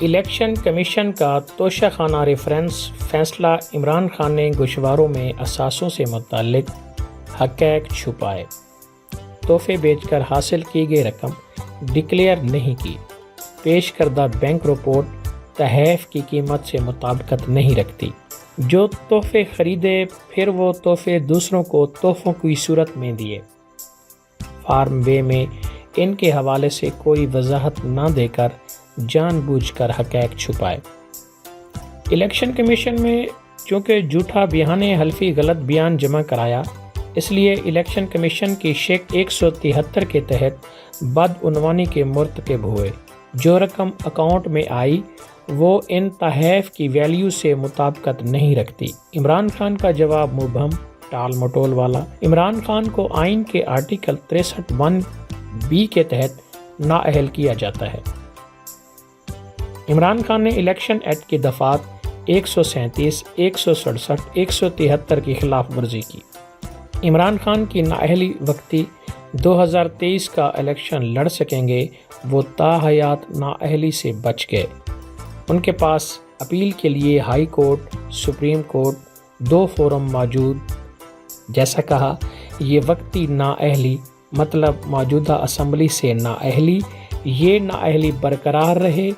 Election commission کا توشہ خانہ reference فیصلہ عمران خان نے گوشواروں میں اثاثوں سے متعلق حقائق چھپائے، تحفے بیچ کر حاصل کی گئی رقم ڈکلیئر نہیں کی، پیش کردہ بینک رپورٹ تحائف کی قیمت سے مطابقت نہیں رکھتی، جو تحفے خریدے پھر وہ تحفے دوسروں کو تحفوں کی صورت میں دیے، فارم بے میں ان کے حوالے سے کوئی وضاحت نہ دے کر جان بوجھ کر حقائق چھپائے۔ الیکشن کمیشن میں چونکہ جھوٹا بیانے حلفی غلط بیان جمع کرایا، اس لیے الیکشن کمیشن کی شیک 173 کے تحت بدعنوانی کے مرتکب ہوئے۔ جو رقم اکاؤنٹ میں آئی وہ ان تحائف کی ویلیو سے مطابقت نہیں رکھتی۔ عمران خان کا جواب مبہم، ٹال مٹول والا۔ عمران خان کو آئین کے آرٹیکل 63(1)(b) کے تحت نااہل کیا جاتا ہے۔ عمران خان نے الیکشن ایکٹ کی دفعات 137، 167، 173 کی خلاف ورزی کی۔ عمران خان کی نااہلی وقتی 2023 کا الیکشن لڑ سکیں گے، وہ تاحیات نااہلی سے بچ گئے۔ ان کے پاس اپیل کے لیے high court, supreme court 2 forum موجود۔ جیسا کہا، یہ وقتی نااہلی مطلب موجودہ اسمبلی سے نااہلی، یہ نااہلی برقرار رہے،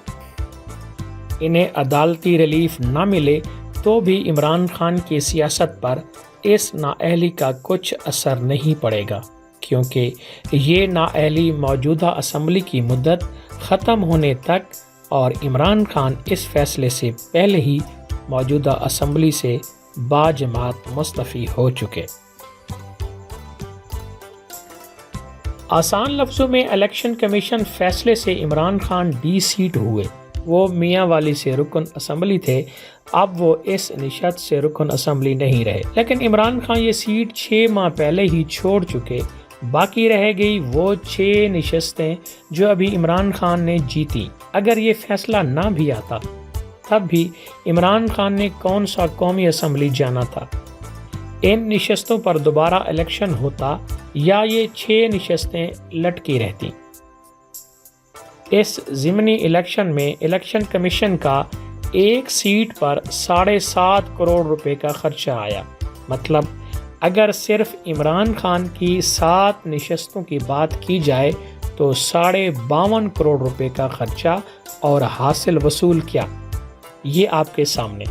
انہیں عدالتی ریلیف نہ ملے تو بھی عمران خان کی سیاست پر اس نااہلی کا کچھ اثر نہیں پڑے گا، کیونکہ یہ نااہلی موجودہ اسمبلی کی مدت ختم ہونے تک اور عمران خان اس فیصلے سے پہلے ہی موجودہ اسمبلی سے باجماعت مستعفی ہو چکے۔ آسان لفظوں میں الیکشن کمیشن فیصلے سے عمران خان ڈی سیٹ ہوئے۔ وہ میاں والی سے رکن اسمبلی تھے، اب وہ اس نشست سے رکن اسمبلی نہیں رہے، لیکن عمران خان یہ سیٹ 6 ماہ پہلے ہی چھوڑ چکے۔ باقی رہ گئی وہ 6 نشستیں جو ابھی عمران خان نے جیتی۔ اگر یہ فیصلہ نہ بھی آتا تب بھی عمران خان نے کون سا قومی اسمبلی جانا تھا؟ ان نشستوں پر دوبارہ الیکشن ہوتا یا یہ 6 نشستیں لٹکی رہتی؟ اس ضمنی الیکشن میں الیکشن کمیشن کا ایک سیٹ پر 7.5 کروڑ روپے کا خرچہ آیا۔ مطلب اگر صرف عمران خان کی 7 نشستوں کی بات کی جائے تو 52.5 کروڑ روپے کا خرچہ اور حاصل وصول کیا؟ یہ آپ کے سامنے۔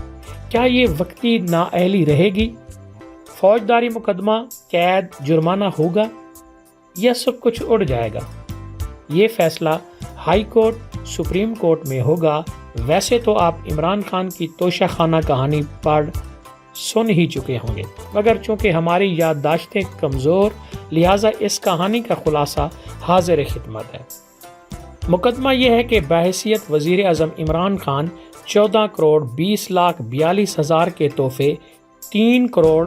کیا یہ وقتی نااہلی رہے گی؟ فوجداری مقدمہ، قید، جرمانہ ہوگا یا سب کچھ اڑ جائے گا؟ یہ فیصلہ ہائی کورٹ، سپریم کورٹ میں ہوگا۔ ویسے تو آپ عمران خان کی توشہ خانہ کہانی پڑھ سن ہی چکے ہوں گے، مگر چونکہ ہماری یادداشتیں کمزور، لہٰذا اس کہانی کا خلاصہ حاضر خدمت ہے۔ مقدمہ یہ ہے کہ بحیثیت وزیر اعظم عمران خان 14 کروڑ 20 لاکھ 42 ہزار کے تحفے 3 کروڑ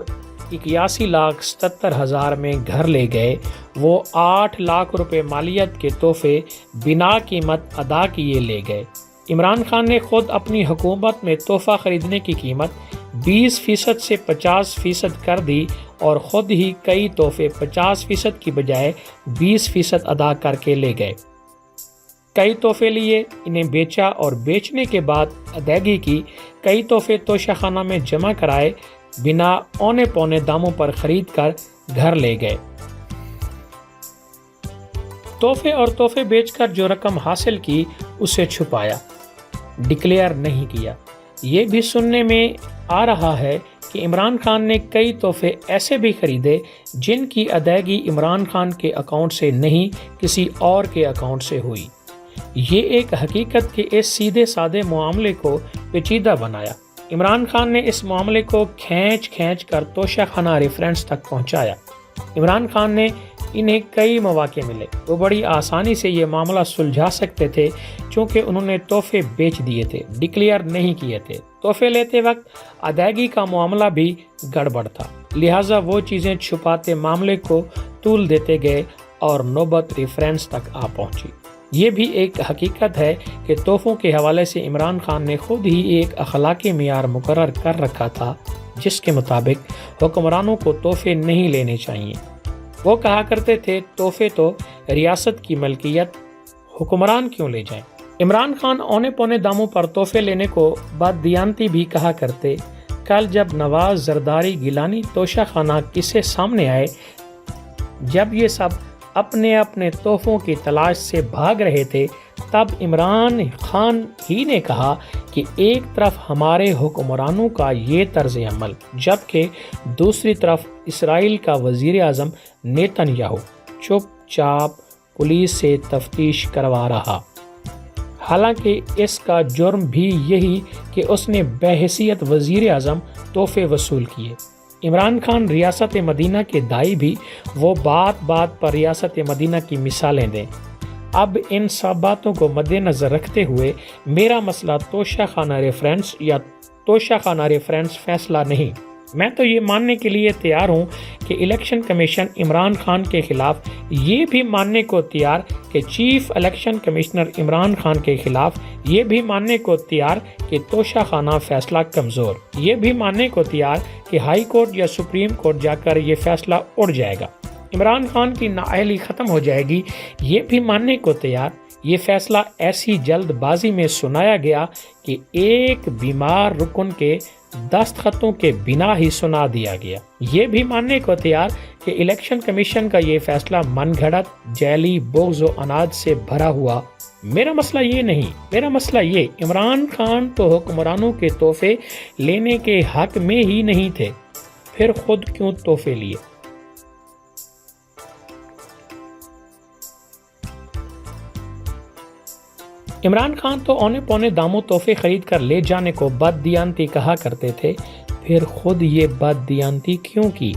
81 لاکھ 77 ہزار میں گھر لے گئے۔ وہ 8 لاکھ روپے مالیت کے تحفے بنا قیمت ادا کیے لے گئے۔ عمران خان نے خود اپنی حکومت میں تحفہ خریدنے کی قیمت 20% سے 50% کر دی اور خود ہی کئی تحفے 50% کی بجائے 20% ادا کر کے لے گئے۔ کئی تحفے لیے، انہیں بیچا اور بیچنے کے بعد ادائیگی کی۔ کئی تحفے توشہ خانہ میں جمع کرائے، بنا اونے پونے داموں پر خرید کر گھر لے گئے۔ تحفے اور تحفے بیچ کر جو رقم حاصل کی اسے چھپایا، ڈکلیئر نہیں کیا۔ یہ بھی سننے میں آ رہا ہے کہ عمران خان نے کئی تحفے ایسے بھی خریدے جن کی ادائیگی عمران خان کے اکاؤنٹ سے نہیں، کسی اور کے اکاؤنٹ سے ہوئی۔ یہ ایک حقیقت کے اس سیدھے سادے معاملے کو پیچیدہ بنایا۔ عمران خان نے اس معاملے کو کھینچ کر توشہ خانہ ریفرنس تک پہنچایا۔ عمران خان نے انہیں کئی مواقع ملے، وہ بڑی آسانی سے یہ معاملہ سلجھا سکتے تھے چونکہ انہوں نے تحفے بیچ دیے تھے، ڈکلیئر نہیں کیے تھے۔ تحفے لیتے وقت ادائیگی کا معاملہ بھی گڑبڑ تھا، لہٰذا وہ چیزیں چھپاتے معاملے کو طول دیتے گئے اور نوبت ریفرنس تک آ پہنچی۔ یہ بھی ایک حقیقت ہے کہ تحفوں کے حوالے سے عمران خان نے خود ہی ایک اخلاقی معیار مقرر کر رکھا تھا جس کے مطابق حکمرانوں کو تحفے نہیں لینے چاہیے۔ وہ کہا کرتے تھے تحفے تو ریاست کی ملکیت، حکمران کیوں لے جائیں؟ عمران خان اونے پونے داموں پر تحفے لینے کو بددیانتی بھی کہا کرتے۔ کل جب نواز، زرداری، گیلانی، توشہ خانہ قصے سامنے آئے، جب یہ سب اپنے اپنے تحفوں کی تلاش سے بھاگ رہے تھے، تب عمران خان ہی نے کہا کہ ایک طرف ہمارے حکمرانوں کا یہ طرز عمل، جبکہ دوسری طرف اسرائیل کا وزیر اعظم نیتن یاہو چپ چاپ پولیس سے تفتیش کروا رہا، حالانکہ اس کا جرم بھی یہی کہ اس نے بحیثیت وزیر اعظم تحفے وصول کیے۔ عمران خان ریاست مدینہ کے داعی بھی وہ بات بات پر ریاست مدینہ کی مثالیں دیں۔ اب ان سب باتوں کو مد نظر رکھتے ہوئے میرا مسئلہ توشہ خانہ ریفرنس یا توشہ خانہ ریفرنس فیصلہ نہیں، میں تو یہ ماننے کے لیے تیار ہوں کہ الیکشن کمیشن عمران خان کے خلاف، یہ بھی ماننے کو تیار کہ chief election commissioner Imran Khan کے خلاف، یہ بھی ماننے کو تیار کہ توشہ خانہ فیصلہ کمزور، یہ بھی ماننے کو تیار کہ ہائی کورٹ یا سپریم کورٹ جا کر یہ فیصلہ اڑ جائے گا، عمران خان کی نااہلی ختم ہو جائے گی، یہ بھی ماننے کو تیار یہ فیصلہ ایسی جلد بازی میں سنایا گیا کہ ایک بیمار رکن کے دستخطوں کے بنا ہی سنا دیا گیا، یہ بھی ماننے کو تیار کہ الیکشن کمیشن کا یہ فیصلہ من گھڑت، جعلی، بغض و عناد سے بھرا ہوا۔ میرا مسئلہ یہ نہیں، میرا مسئلہ یہ، عمران خان تو حکمرانوں کے تحفے لینے کے حق میں ہی نہیں تھے، پھر خود کیوں تحفے لیے؟ عمران خان تو اونے پونے داموں تحفے خرید کر لے جانے کو بددیانتی کہا کرتے تھے، پھر خود یہ بددیانتی کیوں کی؟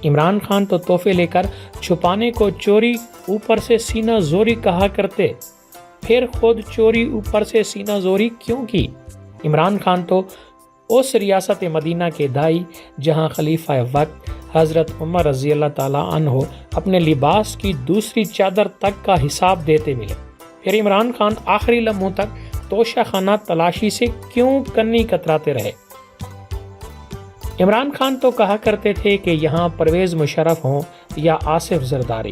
عمران خان تو تحفے لے کر چھپانے کو چوری اوپر سے سینہ زوری کہا کرتے، پھر خود چوری اوپر سے سینہ زوری کیوں کی؟ عمران خان تو اس ریاست مدینہ کے داعی جہاں خلیفہ وقت حضرت عمر رضی اللہ تعالیٰ عنہ اپنے لباس کی دوسری چادر تک کا حساب دیتے ملے، پھر عمران خان آخری لمحوں تک توشہ خانہ تلاشی سے کیوں کنی کتراتے رہے؟ عمران خان تو کہا کرتے تھے کہ یہاں پرویز مشرف ہوں یا آصف زرداری،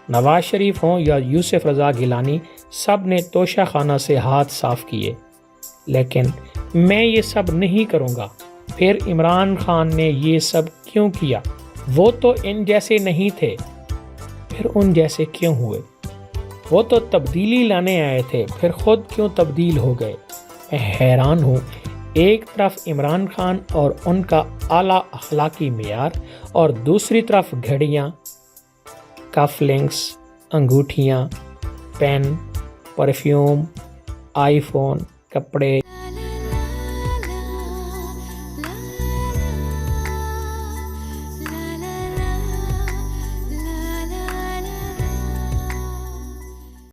نواز شریف ہوں یا یوسف رضا گیلانی، سب نے توشہ خانہ سے ہاتھ صاف کیے، لیکن میں یہ سب نہیں کروں گا۔ پھر عمران خان نے یہ سب کیوں کیا؟ وہ تو ان جیسے نہیں تھے، پھر ان جیسے کیوں ہوئے؟ وہ تو تبدیلی لانے آئے تھے، پھر خود کیوں تبدیل ہو گئے؟ میں حیران ہوں، ایک طرف عمران خان اور ان کا اعلیٰ اخلاقی معیار، اور دوسری طرف گھڑیاں، کف لنکس، انگوٹھیاں، پین، پرفیوم، آئی فون، کپڑے۔